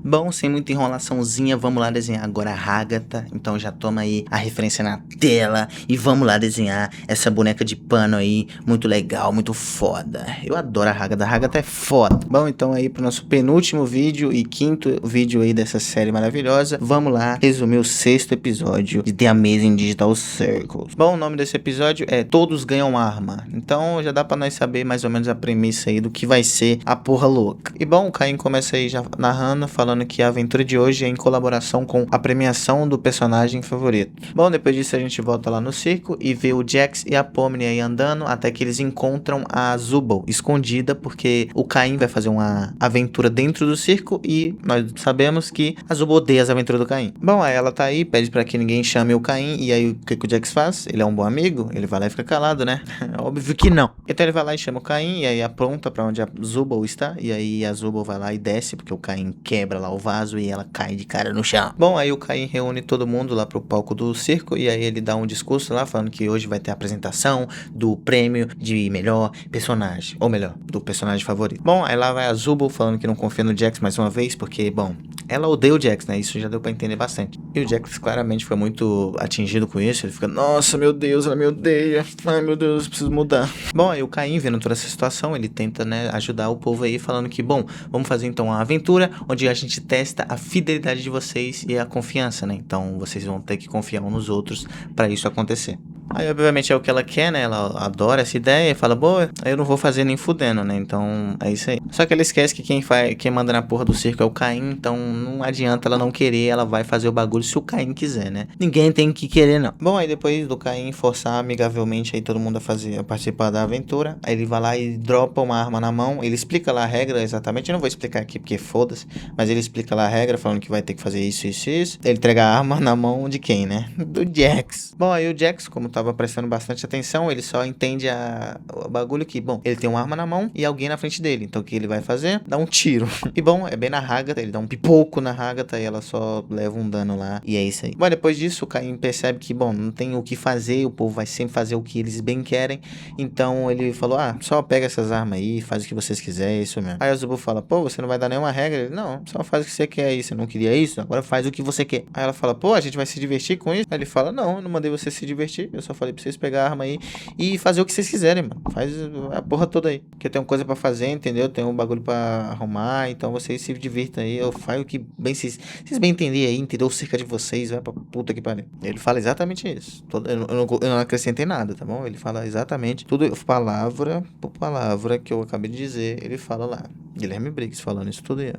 Bom, sem muita enrolaçãozinha, vamos lá desenhar agora a Hagatha. Então já toma aí a referência na tela e vamos lá desenhar essa boneca de pano aí, muito legal, muito foda. Eu adoro a Hagatha, é foda. Bom, então aí pro nosso penúltimo vídeo e quinto vídeo aí dessa série maravilhosa, vamos lá resumir o sexto episódio de The Amazing Digital Circles. Bom, o nome desse episódio é Todos Ganham Arma. Então já dá pra nós saber mais ou menos a premissa aí do que vai ser a porra louca. E bom, o Caim começa aí já narrando, falando que a aventura de hoje é em colaboração com a premiação do personagem favorito. Bom, depois disso a gente volta lá no circo e vê o Jax e a Pomni aí andando até que eles encontram a Zubul escondida, porque o Caim vai fazer uma aventura dentro do circo e nós sabemos que a Zubul odeia as aventuras do Caim. Bom, aí ela tá aí, pede pra que ninguém chame o Caim, e aí o que o Jax faz? Ele é um bom amigo, ele vai lá e fica calado, né? Óbvio que não. Então ele vai lá e chama o Caim, e aí apronta pra onde a Zubul está, e aí a Zubul vai lá e desce, porque o Caim quebra lá o vaso e ela cai de cara no chão. Bom, aí o Caim reúne todo mundo lá pro palco do circo e aí ele dá um discurso lá falando que hoje vai ter a apresentação do prêmio de melhor personagem, ou melhor, do personagem favorito. Bom, aí lá vai a Zubul falando que não confia no Jax mais uma vez, porque, bom, ela odeia o Jax, né? Isso já deu pra entender bastante. E o Jax claramente foi muito atingido com isso. Ele fica, nossa, meu Deus, ela me odeia. Ai, meu Deus, preciso mudar. Bom, aí o Caim, vendo toda essa situação, ele tenta, né, ajudar o povo aí, falando que, bom, vamos fazer então uma aventura onde a gente testa a fidelidade de vocês e a confiança, né? Então vocês vão ter que confiar uns nos outros pra isso acontecer. Aí, obviamente, é o que ela quer, né? Ela adora essa ideia e fala, boa, eu não vou fazer nem fudendo, né? Então, é isso aí. Só que ela esquece que quem manda na porra do circo é o Caim, então não adianta ela não querer, ela vai fazer o bagulho se o Caim quiser, né? Ninguém tem que querer, não. Bom, aí depois do Caim forçar amigavelmente aí todo mundo a participar da aventura, aí ele vai lá e dropa uma arma na mão, ele explica lá a regra exatamente, eu não vou explicar aqui porque foda-se, mas ele explica lá a regra, falando que vai ter que fazer isso, isso, isso. Ele entrega a arma na mão de quem, né? Do Jax. Bom, aí o Jax, como tava prestando bastante atenção, ele só entende o bagulho que, bom, ele tem uma arma na mão e alguém na frente dele. Então o que ele vai fazer? Dar um tiro. E bom, é bem na Hagatha, ele dá um pipoco na Hagatha e ela só leva um dano lá. E é isso aí. Bom, depois disso, o Caim percebe que, bom, não tem o que fazer, o povo vai sempre fazer o que eles bem querem. Então ele falou, só pega essas armas aí, faz o que vocês quiserem, é isso mesmo. Aí o Zubul fala, pô, você não vai dar nenhuma regra? Ele, não, só faz o que você quer aí, você não queria isso? Agora faz o que você quer. Aí ela fala, pô, a gente vai se divertir com isso? Aí ele fala, não, eu não mandei você se divertir, eu só falei pra vocês pegar a arma aí e fazer o que vocês quiserem, mano. Faz a porra toda aí. Porque tem uma coisa pra fazer, entendeu? Tem um bagulho pra arrumar, então vocês se divirtam aí. Eu faço o que bem vocês bem entenderem aí, entendeu? Cerca de vocês, vai pra puta que pariu. Ele fala exatamente isso. Eu não acrescentei nada, tá bom? Ele fala exatamente tudo, palavra por palavra que eu acabei de dizer. Ele fala lá. Guilherme Briggs falando isso tudo aí.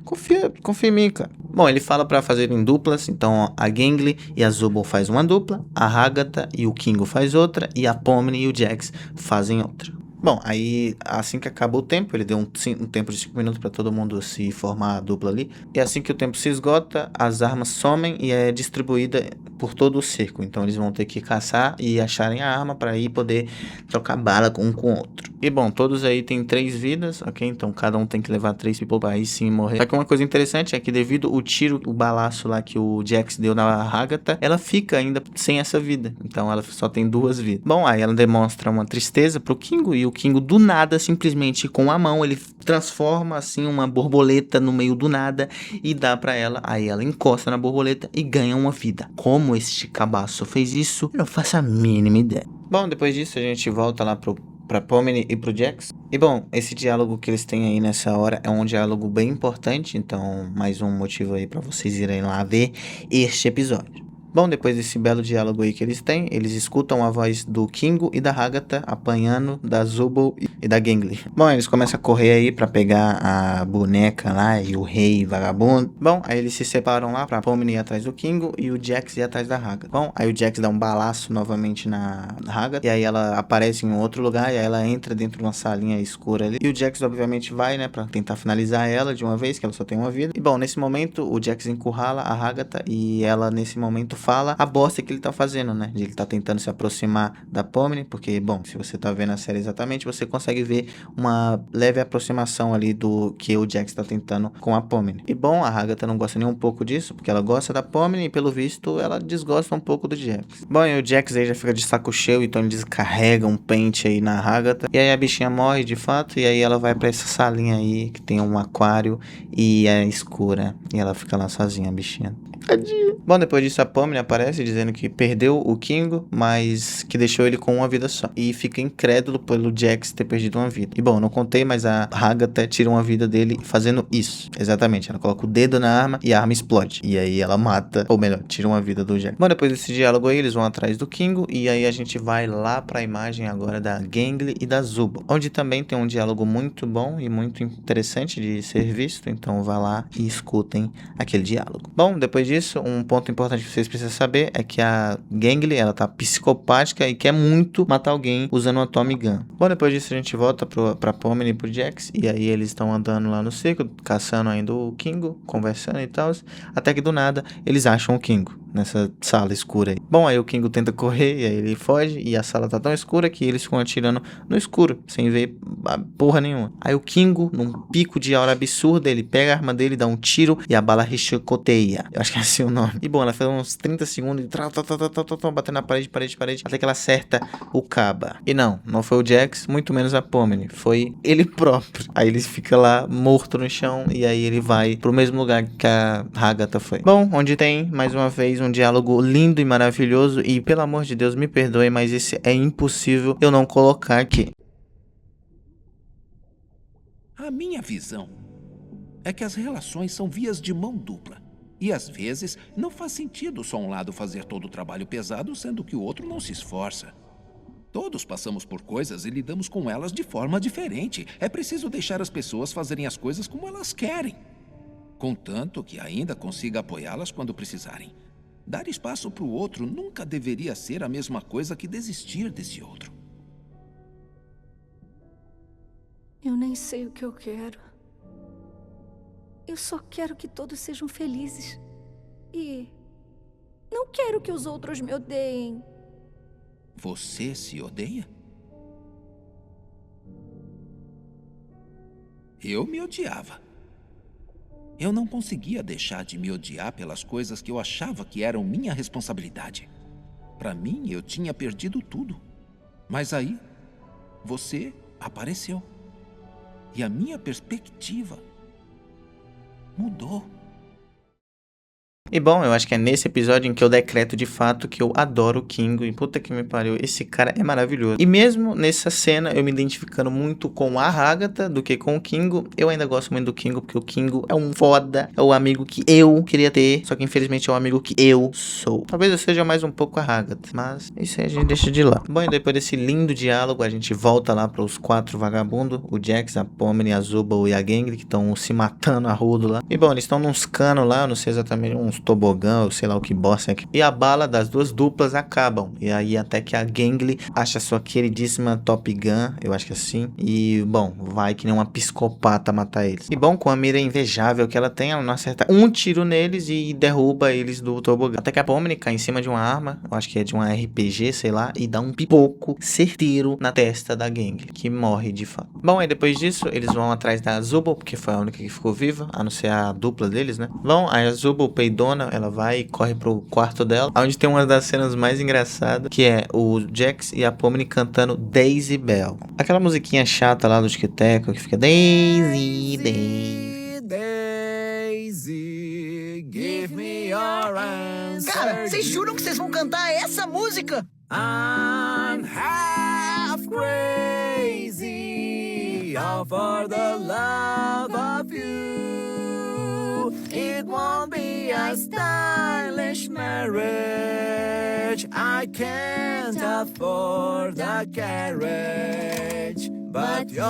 Confia em mim, cara. Bom, ele fala pra fazer em duplas, então a Gangly e a Zubul faz uma dupla, a Hagatha e o Kingo faz outra, e a Pomni e o Jax fazem outra. Bom, aí assim que acabou o tempo, ele deu um tempo de 5 minutos pra todo mundo se formar a dupla ali, e assim que o tempo se esgota, as armas somem e é distribuída por todo o circo, então eles vão ter que caçar e acharem a arma pra aí poder trocar bala um com o outro. E bom, todos aí têm 3 vidas, ok? Então cada um tem que levar 3 people pra aí sim morrer. Só que uma coisa interessante é que devido o tiro, o balaço lá que o Jax deu na Hagatha, ela fica ainda sem essa vida. Então ela só tem 2 vidas. Bom, aí ela demonstra uma tristeza pro Kingo e o Kingo do nada, simplesmente com a mão, ele transforma assim uma borboleta no meio do nada e dá pra ela. Aí ela encosta na borboleta e ganha uma vida. Como este cabaço fez isso, eu não faço a mínima ideia. Bom, depois disso a gente volta lá pra Pomni e pro Jax. E bom, esse diálogo que eles têm aí nessa hora é um diálogo bem importante, então mais um motivo aí pra vocês irem lá ver este episódio. Bom, depois desse belo diálogo aí que eles têm, eles escutam a voz do Kingo e da Hagatha apanhando da Zubul e da Gangly. Bom, eles começam a correr aí pra pegar a boneca lá e o rei vagabundo. Bom, aí eles se separam lá pra Pomni ir atrás do Kingo e o Jax ir atrás da Hagatha. Bom, aí o Jax dá um balaço novamente na Hagatha e aí ela aparece em um outro lugar e aí ela entra dentro de uma salinha escura ali. E o Jax obviamente vai, né, pra tentar finalizar ela de uma vez, que ela só tem uma vida. E bom, nesse momento o Jax encurrala a Hagatha e ela nesse momento fala a bosta que ele tá fazendo, né? Ele tá tentando se aproximar da Pomni, porque, bom, se você tá vendo a série exatamente, você consegue ver uma leve aproximação ali do que o Jax tá tentando com a Pomni. E bom, a Agatha não gosta nem um pouco disso, porque ela gosta da Pomni e pelo visto ela desgosta um pouco do Jax. Bom, e o Jax aí já fica de saco cheio, então ele descarrega um pente aí na Agatha. E aí a bichinha morre de fato, e aí ela vai pra essa salinha aí que tem um aquário e é escura. E ela fica lá sozinha, a bichinha. Tadinha. Bom, depois disso a Pomni aparece dizendo que perdeu o Kingo, mas que deixou ele com uma vida só. E fica incrédulo pelo Jax ter perdido uma vida. E bom, não contei, mas a Agatha tira uma vida dele fazendo isso. Exatamente, ela coloca o dedo na arma e a arma explode. E aí ela mata, ou melhor, tira uma vida do Jax. Bom, depois desse diálogo aí, eles vão atrás do Kingo. E aí a gente vai lá pra imagem agora da Gangly e da Zubo, onde também tem um diálogo muito bom e muito interessante de ser visto. Então vá lá e escutem aquele diálogo. Bom, depois disso, um ponto importante que vocês precisam saber é que a Gangly, ela tá psicopática e quer muito matar alguém usando uma Tommy Gun. Bom, depois disso a gente volta pra Pomni e pro Jax, e aí eles estão andando lá no circo, caçando ainda o Kingo, conversando e tal, até que do nada eles acham o Kingo nessa sala escura aí. Bom, aí o Kingo tenta correr, e aí ele foge, e a sala tá tão escura que eles ficam atirando no escuro, sem ver porra nenhuma. Aí o Kingo, num pico de aura absurda, ele pega a arma dele, dá um tiro, e a bala rechicoteia. Eu acho que é assim o nome. E bom, ela fez uns 30 segundos, e batendo na parede, até que ela acerta o caba. E não foi o Jax, muito menos a Pomni, foi ele próprio. Aí ele fica lá, morto no chão, e aí ele vai pro mesmo lugar que a Agatha foi. Bom, onde tem, mais uma vez, um diálogo lindo e maravilhoso, e pelo amor de Deus, me perdoe, mas esse é impossível eu não colocar aqui. A minha visão é que as relações são vias de mão dupla. E às vezes não faz sentido só um lado fazer todo o trabalho pesado, sendo que o outro não se esforça. Todos passamos por coisas e lidamos com elas de forma diferente. É preciso deixar as pessoas fazerem as coisas como elas querem, contanto que ainda consiga apoiá-las quando precisarem. Dar espaço para o outro nunca deveria ser a mesma coisa que desistir desse outro. Eu nem sei o que eu quero. Eu só quero que todos sejam felizes. E não quero que os outros me odeiem. Você se odeia? Eu me odiava. Eu não conseguia deixar de me odiar pelas coisas que eu achava que eram minha responsabilidade. Para mim, eu tinha perdido tudo. Mas aí, você apareceu. E a minha perspectiva mudou. E bom, eu acho que é nesse episódio em que eu decreto de fato que eu adoro o Kingo. E puta que me pariu, esse cara é maravilhoso. E mesmo nessa cena, eu me identificando muito com a Agatha do que com o Kingo, eu ainda gosto muito do Kingo, porque o Kingo é um foda, é o amigo que eu queria ter, só que infelizmente é o amigo que eu sou. Talvez eu seja mais um pouco a Agatha, mas isso aí a gente deixa de lá. Bom, e depois desse lindo diálogo, a gente volta lá para os 4 vagabundos, o Jax, a Pomni, a Zubo e a Gangly, que estão se matando a rodo lá. E bom, eles estão nos canos lá, eu não sei exatamente, uns tobogã, ou sei lá o que bosta é. E a bala das duas duplas acabam. E aí até que a Gangly acha sua queridíssima Top Gun, eu acho que é assim. E bom, vai que nem uma psicopata matar eles. E bom, com a mira invejável que ela tem, ela não acerta um tiro neles e derruba eles do tobogã. Até que a Pomni cai em cima de uma arma, eu acho que é de uma RPG, sei lá, e dá um pipoco certeiro na testa da Gangly, que morre de fato. Bom, aí depois disso, eles vão atrás da Zubo, porque foi a única que ficou viva, a não ser a dupla deles, né? Vão, aí a Zubo peidona, ela vai e corre pro quarto dela, onde tem uma das cenas mais engraçadas, que é o Jax e a Pomni cantando Daisy Bell. Aquela musiquinha chata lá do Tiqueteco, que fica Daisy, Daisy, Daisy, give me your answer. Cara, vocês juram que vocês vão cantar essa música? I'm half crazy, all for the love of you. It won't be a stylish marriage. I can't afford a carriage, but you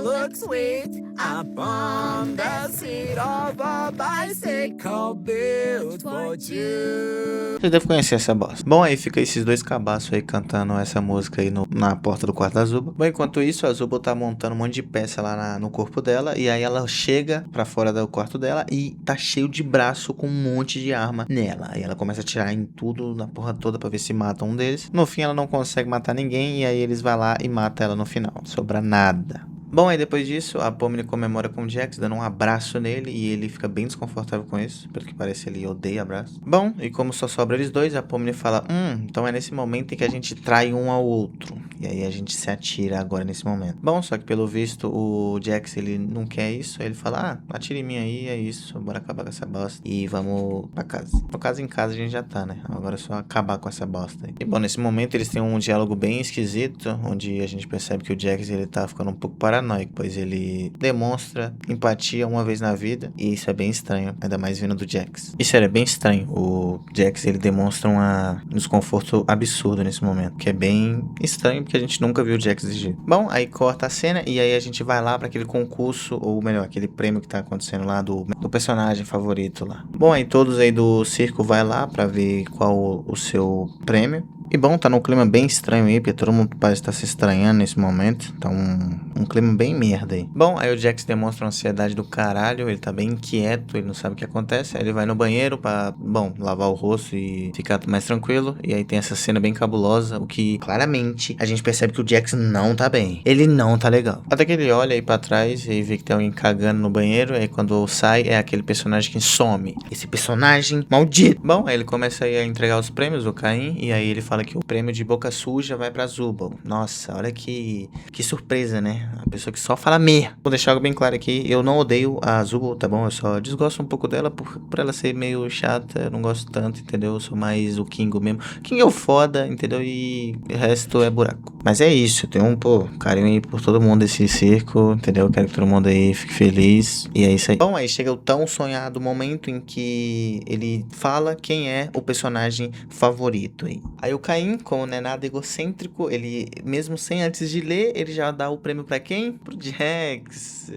look sweet. upon the seat of a bicycle built for two. Você deve conhecer essa bosta. Bom, aí fica esses dois cabaços aí cantando essa música aí na porta do quarto da Zuba. Bom, enquanto isso, a Zuba tá montando um monte de peça lá no corpo dela. E aí ela chega pra fora do quarto dela e tá cheio de braço com um monte de arma nela. Aí ela começa a atirar em tudo, na porra toda, pra ver se mata um deles. No fim, ela não consegue matar ninguém. E aí eles vão lá e matam ela no final. Sobra nada. Bom, aí depois disso, a Pomni comemora com o Jax, dando um abraço nele, e ele fica bem desconfortável com isso, pelo que parece ele odeia abraço. Bom, e como só sobra eles dois, a Pomni fala, então é nesse momento em que a gente trai um ao outro, e aí a gente se atira agora nesse momento. Bom, só que pelo visto o Jax, ele não quer isso, aí ele fala, atira em mim aí, é isso, bora acabar com essa bosta, e vamos pra casa. No caso, em casa a gente já tá, né, agora é só acabar com essa bosta aí. E bom, nesse momento eles têm um diálogo bem esquisito, onde a gente percebe que o Jax, ele tá ficando um pouco paranoico, pois ele demonstra empatia uma vez na vida, e isso é bem estranho, ainda mais vindo do Jax. Isso é bem estranho, o Jax, ele demonstra um desconforto absurdo nesse momento, que é bem estranho, porque a gente nunca viu o Jax desse jeito. Bom, aí corta a cena, e aí a gente vai lá pra aquele concurso, ou melhor, aquele prêmio que tá acontecendo lá do personagem favorito lá. Bom, aí todos aí do circo vai lá pra ver qual o seu prêmio. E bom, tá num clima bem estranho aí, porque todo mundo parece estar se estranhando nesse momento. Tá um clima bem merda aí. Bom, aí o Jax demonstra uma ansiedade do caralho, ele tá bem inquieto, ele não sabe o que acontece. Aí ele vai no banheiro pra, lavar o rosto e ficar mais tranquilo. E aí tem essa cena bem cabulosa, o que claramente a gente percebe que o Jax não tá bem. Ele não tá legal. Até que ele olha aí pra trás e vê que tem alguém cagando no banheiro. Aí quando sai, é aquele personagem que some. Esse personagem maldito. Bom, aí ele começa aí a entregar os prêmios, o Caim, e aí ele fala que o prêmio de boca suja vai pra Zuba. Nossa, olha que surpresa, né? A pessoa que só fala merda. Vou deixar algo bem claro aqui, eu não odeio a Zuba, tá bom? Eu só desgosto um pouco dela por ela ser meio chata, eu não gosto tanto, entendeu? Eu sou mais o Kingo mesmo. Kingo é o foda, entendeu? E o resto é buraco. Mas é isso, eu tenho carinho aí por todo mundo desse circo, entendeu? Eu quero que todo mundo aí fique feliz, e é isso aí. Bom, aí chega o tão sonhado momento em que ele fala quem é o personagem favorito aí. Aí o Caim, como não é nada egocêntrico, ele, mesmo sem antes de ler, ele já dá o prêmio pra quem? Pro Jax.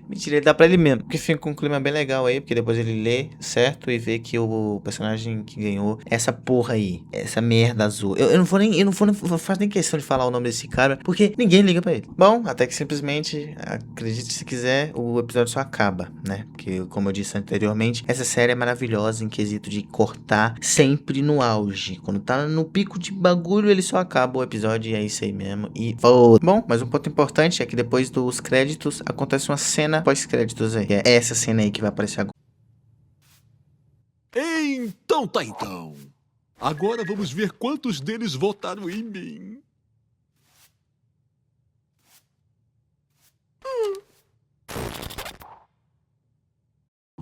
Mentira, ele dá pra ele mesmo. Porque fica um clima bem legal aí, porque depois ele lê, certo? E vê que o personagem que ganhou essa porra aí, essa merda azul. Eu não faço nem questão de falar o nome desse cara, porque ninguém liga pra ele. Bom, até que simplesmente, acredite se quiser, o episódio só acaba, né? Porque, como eu disse anteriormente, essa série é maravilhosa em quesito de cortar sempre no auge. Quando tá no pico de bagulho, ele só acaba o episódio e é isso aí mesmo. E foda. Bom, mas um ponto importante é que depois dos créditos, acontece uma cena pós-créditos aí. É essa cena aí que vai aparecer agora. Então tá então. Agora vamos ver quantos deles votaram em mim.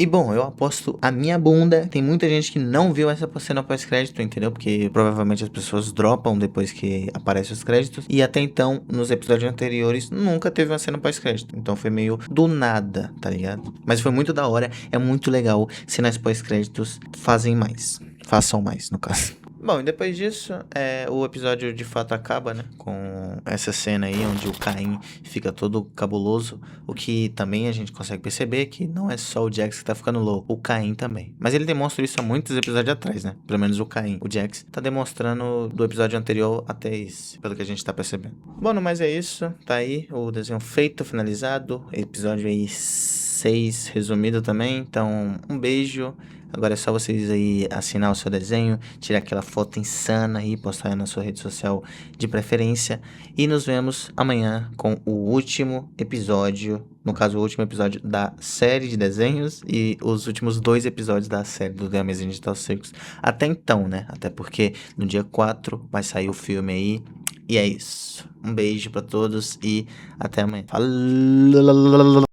E bom, eu aposto a minha bunda. Tem muita gente que não viu essa cena pós-crédito, entendeu? Porque provavelmente as pessoas dropam depois que aparecem os créditos. E até então, nos episódios anteriores, nunca teve uma cena pós-crédito. Então foi meio do nada, tá ligado? Mas foi muito da hora, é muito legal. Cenas pós-créditos façam mais, no caso. Bom, e depois disso, o episódio de fato acaba, né? Com essa cena aí, onde o Caim fica todo cabuloso. O que também a gente consegue perceber que não é só o Jax que tá ficando louco, o Caim também. Mas ele demonstra isso há muitos episódios atrás, né? Pelo menos o Caim. O Jax tá demonstrando do episódio anterior até esse, pelo que a gente tá percebendo. Bom, no mais é isso. Tá aí o desenho feito, finalizado. Episódio aí 6 resumido também. Então, um beijo. Agora é só vocês aí assinar o seu desenho, tirar aquela foto insana aí, postar aí na sua rede social de preferência. E nos vemos amanhã com o último episódio, no caso o último episódio da série de desenhos e os últimos 2 episódios da série do The Amazing Digital Circus. Até então, né? Até porque no dia 4 vai sair o filme aí. E é isso. Um beijo pra todos e até amanhã. Falou!